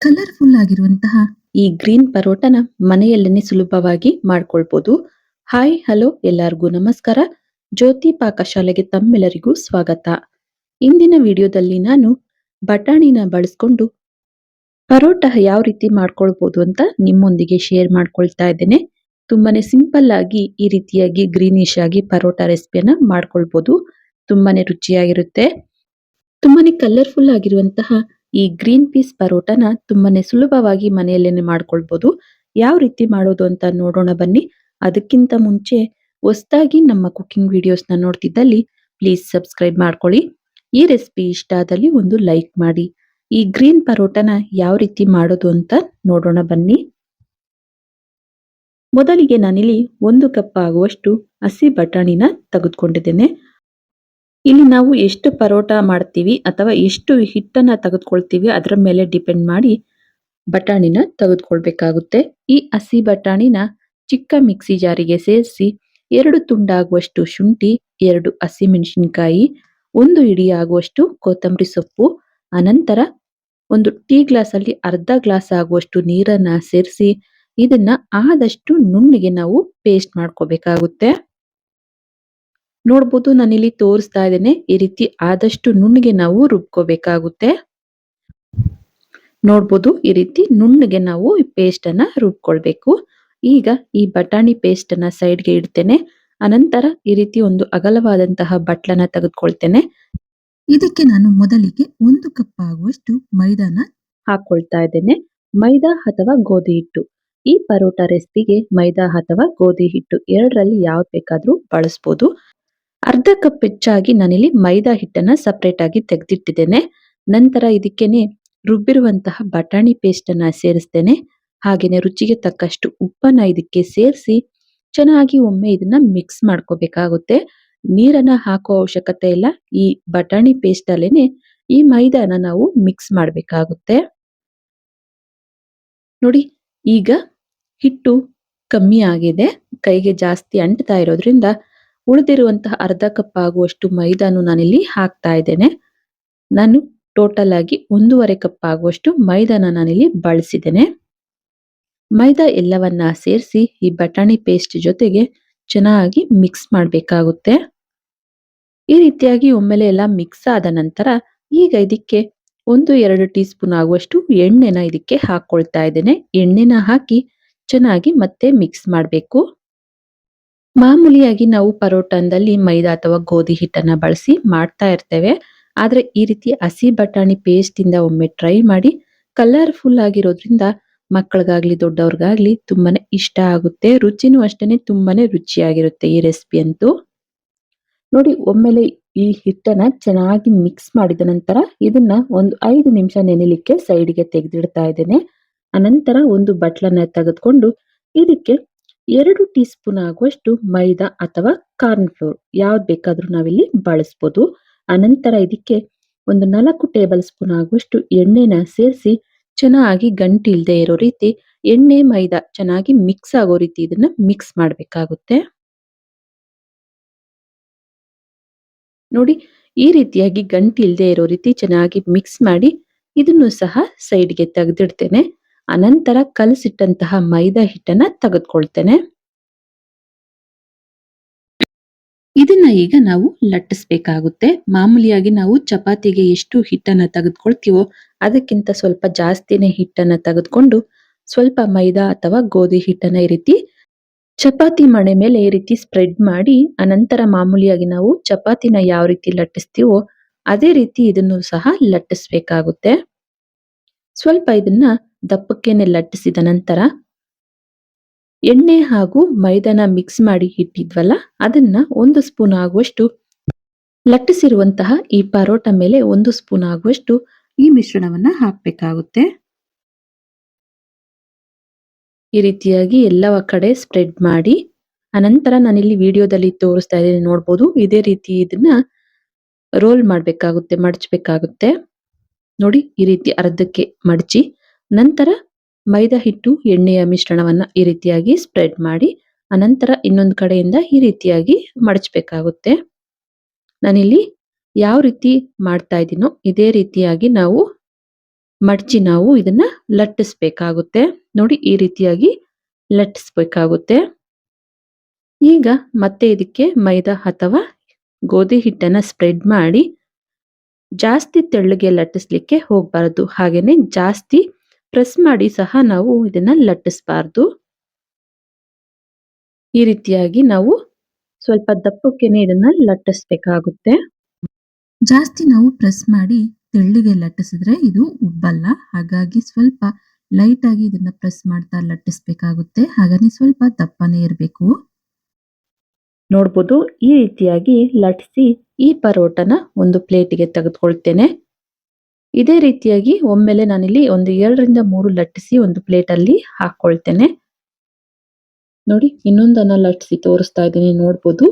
Colourful ಆಗಿರುವಂತಹ ಈ green ಪರೋಟಾನ ಮನೆಯಲ್ಲೇನೆ ಸುಲಭವಾಗಿ ಮಾಡ್ಕೊಳ್ಬೋದು. ಹಾಯ್, ಹಲೋ ಎಲ್ಲರಿಗೂ ನಮಸ್ಕಾರ. ಜ್ಯೋತಿ ಪಾಕಶಾಲೆಗೆ ತಮ್ಮೆಲ್ಲರಿಗೂ ಸ್ವಾಗತ. ಇಂದಿನ ವಿಡಿಯೋದಲ್ಲಿ ನಾನು ಬಟಾಣಿನ ಬಳಸ್ಕೊಂಡು ಪರೋಟ ಯಾವ ರೀತಿ ಮಾಡ್ಕೊಳ್ಬೋದು ಅಂತ ನಿಮ್ಮೊಂದಿಗೆ ಶೇರ್ ಮಾಡ್ಕೊಳ್ತಾ ಇದ್ದೇನೆ. ತುಂಬಾನೇ ಸಿಂಪಲ್ ಆಗಿ ಈ ರೀತಿಯಾಗಿ ಗ್ರೀನಿಶ್ ಆಗಿ ಪರೋಟ ರೆಸಿಪಿಯನ್ನ ಮಾಡ್ಕೊಳ್ಬೋದು. ತುಂಬಾನೇ ರುಚಿಯಾಗಿರುತ್ತೆ. ತುಂಬಾನೇ ಕಲರ್‌ಫುಲ್ ಆಗಿರುವಂತಹ ಈ ಗ್ರೀನ್ ಪೀಸ್ ಪರೋಟಾನ ತುಂಬಾನೇ ಸುಲಭವಾಗಿ ಮನೆಯಲ್ಲೇನೆ ಮಾಡ್ಕೊಳ್ಬೋದು. ಯಾವ ರೀತಿ ಮಾಡೋದು ಅಂತ ನೋಡೋಣ ಬನ್ನಿ. ಅದಕ್ಕಿಂತ ಮುಂಚೆ ಹೊಸದಾಗಿ ನಮ್ಮ ಕುಕಿಂಗ್ ವಿಡಿಯೋಸ್‌ನ ನೋಡ್ತಿದ್ದಲ್ಲಿ ಪ್ಲೀಸ್ ಸಬ್ಸ್ಕ್ರೈಬ್ ಮಾಡ್ಕೊಳ್ಳಿ. ಈ ರೆಸಿಪಿ ಇಷ್ಟ ಆದಲ್ಲಿ ಒಂದು ಲೈಕ್ ಮಾಡಿ. ಈ ಗ್ರೀನ್ ಪರೋಟಾನ ಯಾವ ರೀತಿ ಮಾಡೋದು ಅಂತ ನೋಡೋಣ ಬನ್ನಿ. ಮೊದಲಿಗೆ ನಾನಿಲ್ಲಿ 1 ಕಪ್ ಆಗುವಷ್ಟು ಹಸಿ ಬಟಾಣಿನ ತೆಗೆದುಕೊಂಡಿದ್ದೇನೆ. ಇಲ್ಲಿ ನಾವು ಎಷ್ಟು ಪರೋಟ ಮಾಡ್ತೀವಿ ಅಥವಾ ಎಷ್ಟು ಹಿಟ್ಟನ್ನ ತೆಗೆದುಕೊಳ್ತೀವಿ ಅದರ ಮೇಲೆ ಡಿಪೆಂಡ್ ಮಾಡಿ ಬಟಾಣಿನ ತೆಗೆದುಕೊಳ್ಬೇಕಾಗುತ್ತೆ. ಈ ಹಸಿ ಬಟಾಣಿನ ಚಿಕ್ಕ ಮಿಕ್ಸಿ ಜಾರಿಗೆ ಸೇರಿಸಿ 2 ತುಂಡಾಗುವಷ್ಟು ಶುಂಠಿ, 2 ಹಸಿಮೆಣಸಿನಕಾಯಿ, 1 ಹಿಡಿ ಆಗುವಷ್ಟು ಕೊತ್ತಂಬರಿ ಸೊಪ್ಪು, ಅನಂತರ ಒಂದು ಟೀ ಗ್ಲಾಸ್ ಅಲ್ಲಿ ಅರ್ಧ ಗ್ಲಾಸ್ ಆಗುವಷ್ಟು ನೀರನ್ನ ಸೇರಿಸಿ ಇದನ್ನ ಆದಷ್ಟು ನುಣ್ಣಗೆ ನಾವು ಪೇಸ್ಟ್ ಮಾಡ್ಕೋಬೇಕಾಗುತ್ತೆ. ನೋಡ್ಬೋದು ನಾನಿಲ್ಲಿ ತೋರಿಸ್ತಾ ಇದ್ದೇನೆ. ಈ ರೀತಿ ಆದಷ್ಟು ನುಣ್ಣಗೆ ನಾವು ರುಬ್ಕೋಬೇಕಾಗುತ್ತೆ. ನೋಡ್ಬೋದು ಈ ರೀತಿ ನುಣ್ಣಗೆ ನಾವು ಈ ಪೇಸ್ಟ್ ಅನ್ನ ರುಬ್ಕೊಳ್ಬೇಕು. ಈಗ ಈ ಬಟಾಣಿ ಪೇಸ್ಟ್ ಅನ್ನ ಸೈಡ್ಗೆ ಇಡ್ತೇನೆ. ಅನಂತರ ಈ ರೀತಿ ಒಂದು ಅಗಲವಾದಂತಹ ಬಟ್ಲನ್ನ ತೆಗೆದುಕೊಳ್ತೇನೆ. ಇದಕ್ಕೆ ನಾನು ಮೊದಲಿಗೆ 1 ಕಪ್ ಆಗುವಷ್ಟು ಮೈದಾನ ಹಾಕೊಳ್ತಾ ಇದ್ದೇನೆ. ಮೈದಾ ಅಥವಾ ಗೋಧಿ ಹಿಟ್ಟು. ಈ ಪರೋಟ ರೆಸಿಪಿಗೆ ಮೈದಾ ಅಥವಾ ಗೋಧಿ ಹಿಟ್ಟು ಎರಡರಲ್ಲಿ ಯಾವ್ದು ಬೇಕಾದ್ರೂ ಬಳಸ್ಬೋದು. ಅರ್ಧ ಕಪ್ ಹೆಚ್ಚಾಗಿ ನಾನಿಲ್ಲಿ ಮೈದಾ ಹಿಟ್ಟನ್ನ ಸಪರೇಟ್ ಆಗಿ ತೆಗೆದಿಟ್ಟಿದ್ದೇನೆ. ನಂತರ ಇದಕ್ಕೇನೆ ರುಬ್ಬಿರುವಂತಹ ಬಟಾಣಿ ಪೇಸ್ಟ್ ಅನ್ನ ಸೇರಿಸ್ತೇನೆ. ಹಾಗೇನೆ ರುಚಿಗೆ ತಕ್ಕಷ್ಟು ಉಪ್ಪನ್ನ ಇದಕ್ಕೆ ಸೇರಿಸಿ ಚೆನ್ನಾಗಿ ಒಮ್ಮೆ ಇದನ್ನ ಮಿಕ್ಸ್ ಮಾಡ್ಕೋಬೇಕಾಗುತ್ತೆ. ನೀರನ್ನ ಹಾಕೋ ಅವಶ್ಯಕತೆ ಇಲ್ಲ. ಈ ಬಟಾಣಿ ಪೇಸ್ಟ್ ಅಲ್ಲೇನೆ ಈ ಮೈದಾನ ನಾವು ಮಿಕ್ಸ್ ಮಾಡ್ಬೇಕಾಗುತ್ತೆ. ನೋಡಿ, ಈಗ ಹಿಟ್ಟು ಕಮ್ಮಿ ಆಗಿದೆ. ಕೈಗೆ ಜಾಸ್ತಿ ಅಂಟ್ತಾ ಇರೋದ್ರಿಂದ ಉಳಿದಿರುವಂತಹ ಅರ್ಧ ಕಪ್ ಆಗುವಷ್ಟು ಮೈದಾನು ನಾನಿಲ್ಲಿ ಹಾಕ್ತಾ ಇದ್ದೇನೆ. ನಾನು ಟೋಟಲ್ ಆಗಿ 1.5 ಕಪ್ ಆಗುವಷ್ಟು ಮೈದಾನ ನಾನಿಲ್ಲಿ ಬಳಸಿದ್ದೇನೆ. ಮೈದಾ ಎಲ್ಲವನ್ನ ಸೇರಿಸಿ ಈ ಬಟಾಣಿ ಪೇಸ್ಟ್ ಜೊತೆಗೆ ಚೆನ್ನಾಗಿ ಮಿಕ್ಸ್ ಮಾಡಬೇಕಾಗುತ್ತೆ. ಈ ರೀತಿಯಾಗಿ ಒಮ್ಮೆಲೆ ಎಲ್ಲ ಮಿಕ್ಸ್ ಆದ ನಂತರ ಈಗ ಇದಕ್ಕೆ 1-2 ಟೀ ಸ್ಪೂನ್ ಆಗುವಷ್ಟು ಎಣ್ಣೆನ ಇದಕ್ಕೆ ಹಾಕೊಳ್ತಾ ಇದ್ದೇನೆ. ಎಣ್ಣೆನ ಹಾಕಿ ಚೆನ್ನಾಗಿ ಮತ್ತೆ ಮಿಕ್ಸ್ ಮಾಡಬೇಕು. ಮಾಮೂಲಿಯಾಗಿ ನಾವು ಪರೋಟದಲ್ಲಿ ಮೈದಾ ಅಥವಾ ಗೋಧಿ ಹಿಟ್ಟನ್ನ ಬಳಸಿ ಮಾಡ್ತಾ ಇರ್ತೇವೆ. ಆದ್ರೆ ಈ ರೀತಿ ಹಸಿ ಬಟಾಣಿ ಪೇಸ್ಟ್ ಇಂದ ಒಮ್ಮೆ ಟ್ರೈ ಮಾಡಿ. ಕಲರ್‌ಫುಲ್ ಆಗಿರೋದ್ರಿಂದ ಮಕ್ಕಳಿಗಾಗ್ಲಿ ದೊಡ್ಡವ್ರಿಗಾಗ್ಲಿ ತುಂಬಾನೇ ಇಷ್ಟ ಆಗುತ್ತೆ. ರುಚಿನೂ ಅಷ್ಟೇನೆ ತುಂಬಾನೇ ರುಚಿಯಾಗಿರುತ್ತೆ ಈ ರೆಸಿಪಿ ಅಂತೂ. ನೋಡಿ, ಒಮ್ಮೆಲೆ ಈ ಹಿಟ್ಟನ್ನ ಚೆನ್ನಾಗಿ ಮಿಕ್ಸ್ ಮಾಡಿದ ನಂತರ ಇದನ್ನ ಒಂದು 5 ನಿಮಿಷ ನೆನೆಲಿಕ್ಕೆ ಸೈಡ್ಗೆ ತೆಗೆದಿಡ್ತಾ ಇದ್ದೇನೆ. ಅನಂತರ ಒಂದು ಬಟ್ಲನ್ನ ತೆಗೆದುಕೊಂಡು ಇದಕ್ಕೆ 2 ಟೀ ಸ್ಪೂನ್ ಆಗುವಷ್ಟು ಮೈದಾ ಅಥವಾ ಕಾರ್ನ್ ಫ್ಲೋರ್ ಯಾವ್ದು ಬೇಕಾದ್ರೂ ನಾವಿಲ್ಲಿ ಬಳಸ್ಬೋದು. ಅನಂತರ ಇದಕ್ಕೆ ಒಂದು 4 ಟೇಬಲ್ ಸ್ಪೂನ್ ಆಗುವಷ್ಟು ಎಣ್ಣೆನ ಸೇರಿಸಿ ಚೆನ್ನಾಗಿ ಗಂಟಿಲ್ದೇ ಇರೋ ರೀತಿ ಎಣ್ಣೆ ಮೈದಾ ಚೆನ್ನಾಗಿ ಮಿಕ್ಸ್ ಆಗೋ ರೀತಿ ಇದನ್ನ ಮಿಕ್ಸ್ ಮಾಡಬೇಕಾಗುತ್ತೆ. ನೋಡಿ, ಈ ರೀತಿಯಾಗಿ ಗಂಟಿಲ್ದೇ ಇರೋ ರೀತಿ ಚೆನ್ನಾಗಿ ಮಿಕ್ಸ್ ಮಾಡಿ ಇದನ್ನು ಸಹ ಸೈಡ್ಗೆ ತೆಗೆದಿಡ್ತೇನೆ. ಅನಂತರ ಕಲಸಿಟ್ಟಂತಹ ಮೈದಾ ಹಿಟ್ಟನ್ನ ತೆಗೆದುಕೊಳ್ತೇನೆ. ಇದನ್ನ ಈಗ ನಾವು ಲಟ್ಟಿಸ್ಬೇಕಾಗುತ್ತೆ. ಮಾಮೂಲಿಯಾಗಿ ನಾವು ಚಪಾತಿಗೆ ಎಷ್ಟು ಹಿಟ್ಟನ್ನ ತೆಗೆದುಕೊಳ್ತೀವೋ ಅದಕ್ಕಿಂತ ಸ್ವಲ್ಪ ಜಾಸ್ತಿನೇ ಹಿಟ್ಟನ್ನ ತೆಗೆದುಕೊಂಡು ಸ್ವಲ್ಪ ಮೈದಾ ಅಥವಾ ಗೋಧಿ ಹಿಟ್ಟನ್ನ ಈ ರೀತಿ ಚಪಾತಿ ಮಣೆ ಮೇಲೆ ಈ ರೀತಿ ಸ್ಪ್ರೆಡ್ ಮಾಡಿ ಅನಂತರ ಮಾಮೂಲಿಯಾಗಿ ನಾವು ಚಪಾತಿನ ಯಾವ ರೀತಿ ಲಟ್ಟಿಸ್ತೀವೋ ಅದೇ ರೀತಿ ಇದನ್ನು ಸಹ ಲಟ್ಟಿಸ್ಬೇಕಾಗುತ್ತೆ. ಸ್ವಲ್ಪ ಇದನ್ನ ದಪ್ಪಕ್ಕೇನೆ ಲಟ್ಟಿಸಿದ ನಂತರ ಎಣ್ಣೆ ಹಾಗೂ ಮೈದಾನ ಮಿಕ್ಸ್ ಮಾಡಿ ಇಟ್ಟಿದ್ವಲ್ಲ ಅದನ್ನ 1 ಸ್ಪೂನ್ ಆಗುವಷ್ಟು ಲಟ್ಟಿಸಿರುವಂತಹ ಈ ಪರೋಟ ಮೇಲೆ 1 ಸ್ಪೂನ್ ಆಗುವಷ್ಟು ಈ ಮಿಶ್ರಣವನ್ನ ಹಾಕಬೇಕಾಗುತ್ತೆ. ಈ ರೀತಿಯಾಗಿ ಎಲ್ಲವ ಕಡೆ ಸ್ಪ್ರೆಡ್ ಮಾಡಿ ಅನಂತರ ನಾನಿಲ್ಲಿ ವಿಡಿಯೋದಲ್ಲಿ ತೋರಿಸ್ತಾ ಇದ್ದೇನೆ, ನೋಡ್ಬೋದು. ಇದೇ ರೀತಿ ಇದನ್ನ ರೋಲ್ ಮಾಡಬೇಕಾಗುತ್ತೆ, ಮಡಚಬೇಕಾಗುತ್ತೆ. ನೋಡಿ, ಈ ರೀತಿ ಅರ್ಧಕ್ಕೆ ಮಡಚಿ ನಂತರ ಮೈದಾ ಹಿಟ್ಟು ಎಣ್ಣೆಯ ಮಿಶ್ರಣವನ್ನ ಈ ರೀತಿಯಾಗಿ ಸ್ಪ್ರೆಡ್ ಮಾಡಿ ಅನಂತರ ಇನ್ನೊಂದು ಕಡೆಯಿಂದ ಈ ರೀತಿಯಾಗಿ ಮಡಚಬೇಕಾಗುತ್ತೆ. ನಾನಿಲ್ಲಿ ಯಾವ ರೀತಿ ಮಾಡ್ತಾ ಇದ್ದೀನೋ ಇದೇ ರೀತಿಯಾಗಿ ನಾವು ಮಡಚಿ ನಾವು ಇದನ್ನ ಲಟ್ಟಿಸ್ಬೇಕಾಗುತ್ತೆ. ನೋಡಿ ಈ ರೀತಿಯಾಗಿ ಲಟ್ಟಿಸ್ಬೇಕಾಗುತ್ತೆ. ಈಗ ಮತ್ತೆ ಇದಕ್ಕೆ ಮೈದಾ ಅಥವಾ ಗೋಧಿ ಹಿಟ್ಟನ್ನ ಸ್ಪ್ರೆಡ್ ಮಾಡಿ ಜಾಸ್ತಿ ತೆಳ್ಳಗೆ ಲಟ್ಟಿಸ್ಲಿಕ್ಕೆ ಹೋಗ್ಬಾರ್ದು. ಹಾಗೇನೆ ಜಾಸ್ತಿ ಪ್ರೆಸ್ ಮಾಡಿ ಸಹ ನಾವು ಇದನ್ನ ಲಟ್ಟಿಸಬಾರ್ದು. ಈ ರೀತಿಯಾಗಿ ನಾವು ಸ್ವಲ್ಪ ದಪ್ಪಕ್ಕೆನೆ ಇದನ್ನ ಲಟ್ಟಿಸ್ಬೇಕಾಗುತ್ತೆ. ಜಾಸ್ತಿ ನಾವು ಪ್ರೆಸ್ ಮಾಡಿ ತೆಳ್ಳಗೆ ಲಟ್ಟಿಸಿದ್ರೆ ಇದು ಉಬ್ಬಲ್ಲ. ಹಾಗಾಗಿ ಸ್ವಲ್ಪ ಲೈಟ್ ಆಗಿ ಇದನ್ನ ಪ್ರೆಸ್ ಮಾಡ್ತಾ ಲಟ್ಟಿಸ್ಬೇಕಾಗುತ್ತೆ. ಹಾಗಾಗಿ ಸ್ವಲ್ಪ ದಪ್ಪನೇ ಇರಬೇಕು. ನೋಡ್ಬೋದು ಈ ರೀತಿಯಾಗಿ ಲಟ್ಟಿಸಿ ಈ ಪರೋಟನ ಒಂದು ಪ್ಲೇಟಿಗೆ ತೆಗೆದುಕೊಳ್ತೇನೆ. ಇದೇ ರೀತಿಯಾಗಿ ಒಮ್ಮೆಲೆ ನಾನಿಲ್ಲಿ ಒಂದು 2 ರಿಂದ 3 ಲಟ್ಟಿಸಿ ಒಂದು ಪ್ಲೇಟಲ್ಲಿ ಹಾಕೊಳ್ತೇನೆ. ನೋಡಿ ಇನ್ನೊಂದನ್ನ ಲಟ್ಟಿಸಿ ತೋರಿಸ್ತಾ ಇದ್ದೀನಿ. ನೋಡ್ಬೋದು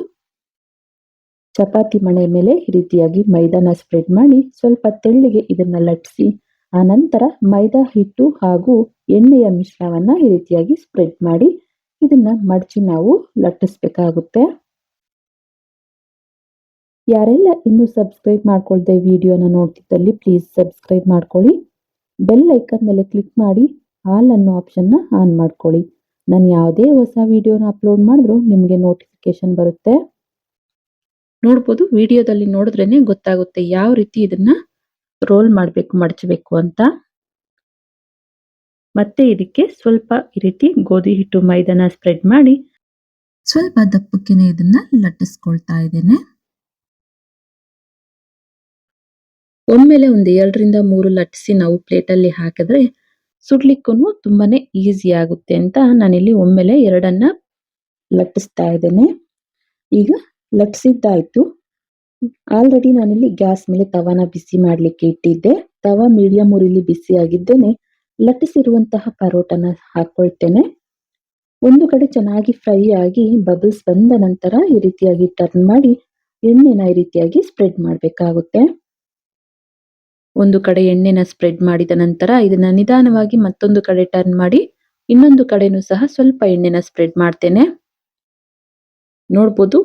ಚಪಾತಿ ಮಣೆ ಮೇಲೆ ಈ ರೀತಿಯಾಗಿ ಮೈದಾನ ಸ್ಪ್ರೆಡ್ ಮಾಡಿ ಸ್ವಲ್ಪ ತೆಳ್ಳಗೆ ಇದನ್ನ ಲಟ್ಟಿಸಿ ಆ ನಂತರ ಮೈದಾ ಹಿಟ್ಟು ಹಾಗೂ ಎಣ್ಣೆಯ ಮಿಶ್ರಣವನ್ನ ಈ ರೀತಿಯಾಗಿ ಸ್ಪ್ರೆಡ್ ಮಾಡಿ ಇದನ್ನ ಮಡಚಿ ನಾವು ಲಟ್ಟಿಸ್ಬೇಕಾಗುತ್ತೆ. ಯಾರೆಲ್ಲ ಇನ್ನೂ ಸಬ್ಸ್ಕ್ರೈಬ್ ಮಾಡ್ಕೊಳ್ದೆ ವಿಡಿಯೋನ ನೋಡ್ತಿದ್ದಲ್ಲಿ ಪ್ಲೀಸ್ ಸಬ್ಸ್ಕ್ರೈಬ್ ಮಾಡ್ಕೊಳ್ಳಿ. ಬೆಲ್ ಐಕನ್ ಮೇಲೆ ಕ್ಲಿಕ್ ಮಾಡಿ ಆಲ್ ಅನ್ನೋ ಆಪ್ಷನ್ನ ಆನ್ ಮಾಡ್ಕೊಳ್ಳಿ. ನಾನು ಯಾವುದೇ ಹೊಸ ವಿಡಿಯೋನ ಅಪ್ಲೋಡ್ ಮಾಡಿದ್ರು ನಿಮಗೆ ನೋಟಿಫಿಕೇಶನ್ ಬರುತ್ತೆ. ನೋಡ್ಬೋದು ವಿಡಿಯೋದಲ್ಲಿ ನೋಡಿದ್ರೇನೆ ಗೊತ್ತಾಗುತ್ತೆ ಯಾವ ರೀತಿ ಇದನ್ನ ರೋಲ್ ಮಾಡಬೇಕು ಮಡಚಬೇಕು ಅಂತ. ಮತ್ತೆ ಇದಕ್ಕೆ ಸ್ವಲ್ಪ ಈ ರೀತಿ ಗೋಧಿ ಹಿಟ್ಟು ಮೈದಾನ ಸ್ಪ್ರೆಡ್ ಮಾಡಿ ಸ್ವಲ್ಪ ದಪ್ಪಕ್ಕೆನೆ ಇದನ್ನ ಲಟ್ಟಿಸ್ಕೊಳ್ತಾ ಇದ್ದೇನೆ. ಒಮ್ಮೆಲೆ ಒಂದು 2 ರಿಂದ 3 ಲಟ್ಟಿಸಿ ನಾವು ಪ್ಲೇಟಲ್ಲಿ ಹಾಕಿದ್ರೆ ಸುಡ್ಲಿಕ್ಕೂ ತುಂಬಾನೇ ಈಸಿ ಆಗುತ್ತೆ ಅಂತ ನಾನಿಲ್ಲಿ ಒಮ್ಮೆಲೆ 2 ಲಟ್ಟಿಸ್ತಾ ಇದ್ದೇನೆ. ಈಗ ಲಟ್ಟಿಸಿದ್ದಾಯ್ತು. ಆಲ್ರೆಡಿ ನಾನಿಲ್ಲಿ ಗ್ಯಾಸ್ ಮೇಲೆ ತವಾನ ಬಿಸಿ ಮಾಡ್ಲಿಕ್ಕೆ ಇಟ್ಟಿದ್ದೆ. ತವಾ ಮೀಡಿಯಂ ಉರಿಲಿ ಬಿಸಿ ಆಗಿದ್ದೇನೆ. ಲಟ್ಟಿಸಿರುವಂತಹ ಪರೋಟನ ಹಾಕೊಳ್ತೇನೆ. ಒಂದು ಕಡೆ ಚೆನ್ನಾಗಿ ಫ್ರೈ ಆಗಿ ಬಬಲ್ಸ್ ಬಂದ ನಂತರ ಈ ರೀತಿಯಾಗಿ ಟರ್ನ್ ಮಾಡಿ ಎಣ್ಣೆನ ಈ ರೀತಿಯಾಗಿ ಸ್ಪ್ರೆಡ್ ಮಾಡಬೇಕಾಗುತ್ತೆ. ಒಂದು ಕಡೆ ಎಣ್ಣೆನ ಸ್ಪ್ರೆಡ್ ಮಾಡಿದ ನಂತರ ಇದನ್ನ ನಿಧಾನವಾಗಿ ಮತ್ತೊಂದು ಕಡೆ ಟರ್ನ್ ಮಾಡಿ ಇನ್ನೊಂದು ಕಡೆನೂ ಸಹ ಸ್ವಲ್ಪ ಎಣ್ಣೆನ ಸ್ಪ್ರೆಡ್ ಮಾಡ್ತೇನೆ. ನೋಡ್ಬೋದು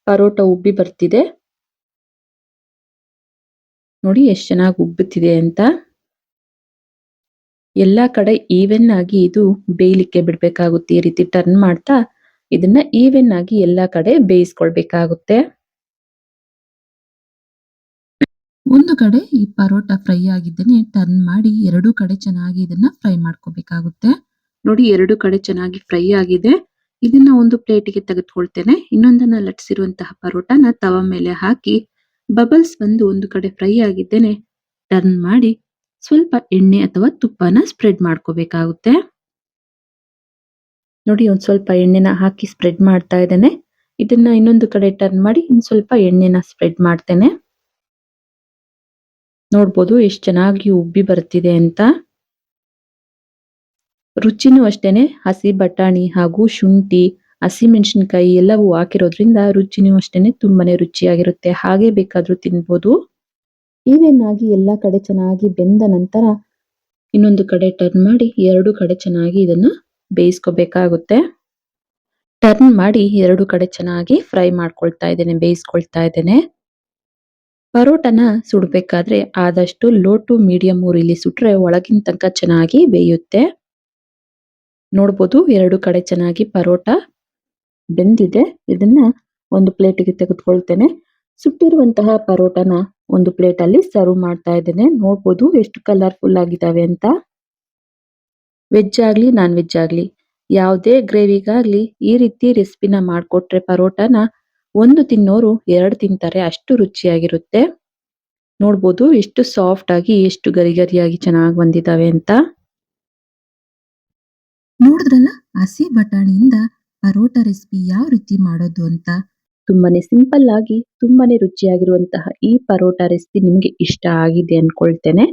ಪರೋಟ ಉಬ್ಬಿ ಬರ್ತಿದೆ. ನೋಡಿ ಎಷ್ಟು ಚೆನ್ನಾಗಿ ಉಬ್ಬುತ್ತಿದೆ ಅಂತ. ಎಲ್ಲಾ ಕಡೆ ಈವೆನ್ ಆಗಿ ಇದು ಬೇಯಲಿಕ್ಕೆ ಬಿಡ್ಬೇಕಾಗುತ್ತೆ. ಈ ರೀತಿ ಟರ್ನ್ ಮಾಡ್ತಾ ಇದನ್ನ ಈವೆನ್ ಆಗಿ ಎಲ್ಲಾ ಕಡೆ ಬೇಯಿಸ್ಕೊಳ್ಬೇಕಾಗುತ್ತೆ. ಒಂದು ಕಡೆ ಈ ಪರೋಟ ಫ್ರೈ ಆಗಿದ್ದೇನೆ ಟರ್ನ್ ಮಾಡಿ ಎರಡೂ ಕಡೆ ಚೆನ್ನಾಗಿ ಇದನ್ನ ಫ್ರೈ ಮಾಡ್ಕೋಬೇಕಾಗುತ್ತೆ. ನೋಡಿ ಎರಡು ಕಡೆ ಚೆನ್ನಾಗಿ ಫ್ರೈ ಆಗಿದೆ. ಇದನ್ನ ಒಂದು ಪ್ಲೇಟಿಗೆ ತೆಗೆದುಕೊಳ್ತೇನೆ. ಇನ್ನೊಂದನ್ನ ಲಟ್ಟಿಸಿರುವಂತಹ ಪರೋಟನ ತವ ಮೇಲೆ ಹಾಕಿ ಬಬಲ್ಸ್ ಬಂದು ಒಂದು ಕಡೆ ಫ್ರೈ ಆಗಿದ್ದೇನೆ ಟರ್ನ್ ಮಾಡಿ ಸ್ವಲ್ಪ ಎಣ್ಣೆ ಅಥವಾ ತುಪ್ಪನ ಸ್ಪ್ರೆಡ್ ಮಾಡ್ಕೋಬೇಕಾಗುತ್ತೆ. ನೋಡಿ ಒಂದ್ ಸ್ವಲ್ಪ ಎಣ್ಣೆನ ಹಾಕಿ ಸ್ಪ್ರೆಡ್ ಮಾಡ್ತಾ ಇದ್ದೇನೆ. ಇದನ್ನ ಇನ್ನೊಂದು ಕಡೆ ಟರ್ನ್ ಮಾಡಿ ಇನ್ನು ಸ್ವಲ್ಪ ಎಣ್ಣೆನ ಸ್ಪ್ರೆಡ್ ಮಾಡ್ತೇನೆ. ನೋಡ್ಬೋದು ಎಷ್ಟು ಚೆನ್ನಾಗಿ ಉಬ್ಬಿ ಬರ್ತಿದೆ ಅಂತ. ರುಚಿನೂ ಅಷ್ಟೇನೆ ಹಸಿ ಬಟಾಣಿ ಹಾಗೂ ಶುಂಠಿ ಹಸಿಮೆಣಸಿನಕಾಯಿ ಎಲ್ಲವೂ ಹಾಕಿರೋದ್ರಿಂದ ರುಚಿನೂ ಅಷ್ಟೇನೆ ತುಂಬಾನೇ ರುಚಿಯಾಗಿರುತ್ತೆ. ಹಾಗೆ ಬೇಕಾದ್ರೂ ತಿನ್ಬೋದು. ಈವೆನ್ ಆಗಿ ಎಲ್ಲಾ ಕಡೆ ಚೆನ್ನಾಗಿ ಬೆಂದ ನಂತರ ಇನ್ನೊಂದು ಕಡೆ ಟರ್ನ್ ಮಾಡಿ ಎರಡು ಕಡೆ ಚೆನ್ನಾಗಿ ಇದನ್ನ ಬೇಯಿಸ್ಕೋಬೇಕಾಗುತ್ತೆ. ಟರ್ನ್ ಮಾಡಿ ಎರಡು ಕಡೆ ಚೆನ್ನಾಗಿ ಫ್ರೈ ಮಾಡ್ಕೊಳ್ತಾ ಇದ್ದೇನೆ, ಬೇಯಿಸ್ಕೊಳ್ತಾ ಇದ್ದೇನೆ. ಪರೋಟನ ಸುಡ್ಬೇಕಾದ್ರೆ ಆದಷ್ಟು ಲೋ ಟು ಮೀಡಿಯಂ ಉರಿಲಿ ಸುಟ್ರೆ ಒಳಗಿನ ತನಕ ಚೆನ್ನಾಗಿ ಬೇಯುತ್ತೆ. ನೋಡ್ಬೋದು ಎರಡು ಕಡೆ ಚೆನ್ನಾಗಿ ಪರೋಟ ಬೆಂದಿದೆ. ಇದನ್ನ ಒಂದು ಪ್ಲೇಟಿಗೆ ತೆಗೆದುಕೊಳ್ತೇನೆ. ಸುಟ್ಟಿರುವಂತಹ ಪರೋಟನ ಒಂದು ಪ್ಲೇಟ್ ಅಲ್ಲಿ ಸರ್ವ್ ಮಾಡ್ತಾ ಇದ್ದೇನೆ. ನೋಡ್ಬೋದು ಎಷ್ಟು ಕಲರ್ಫುಲ್ ಆಗಿದ್ದಾವೆ ಅಂತ. ವೆಜ್ ಆಗ್ಲಿ ನಾನ್ ವೆಜ್ ಆಗ್ಲಿ ಯಾವುದೇ ಗ್ರೇವಿಗಾಗ್ಲಿ ಈ ರೀತಿ ರೆಸಿಪಿನ ಮಾಡ್ಕೊಟ್ರೆ ಪರೋಟನ ಒಂದು ತಿನ್ನೋರು ಎರಡು ತಿಂತಾರೆ, ಅಷ್ಟು ರುಚಿಯಾಗಿರುತ್ತೆ. ನೋಡ್ಬೋದು ಎಷ್ಟು ಸಾಫ್ಟ್ ಆಗಿ ಎಷ್ಟು ಗರಿ ಗರಿಯಾಗಿ ಚೆನ್ನಾಗಿ ಬಂದಿದ್ದಾವೆ ಅಂತ. ನೋಡಿದ್ರಲ್ಲ ಹಸಿ ಬಟಾಣಿಯಿಂದ ಪರೋಟ ರೆಸಿಪಿ ಯಾವ ರೀತಿ ಮಾಡೋದು ಅಂತ. ತುಂಬಾನೇ ಸಿಂಪಲ್ ಆಗಿ ತುಂಬಾನೇ ರುಚಿಯಾಗಿರುವಂತಹ ಈ ಪರೋಟ ರೆಸಿಪಿ ನಿಮ್ಗೆ ಇಷ್ಟ ಆಗಿದೆ ಅನ್ಕೊಳ್ತೇನೆ.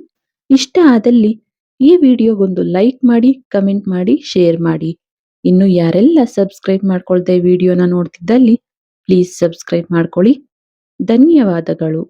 ಇಷ್ಟ ಆದಲ್ಲಿ ಈ ವಿಡಿಯೋಗೊಂದು ಲೈಕ್ ಮಾಡಿ, ಕಮೆಂಟ್ ಮಾಡಿ, ಶೇರ್ ಮಾಡಿ. ಇನ್ನು ಯಾರೆಲ್ಲ ಸಬ್ಸ್ಕ್ರೈಬ್ ಮಾಡ್ಕೊಳ್ದೆ ವಿಡಿಯೋನ ನೋಡ್ತಿದ್ದಲ್ಲಿ ಪ್ಲೀಸ್ ಸಬ್ಸ್ಕ್ರೈಬ್ ಮಾಡ್ಕೊಳ್ಳಿ. ಧನ್ಯವಾದಗಳು.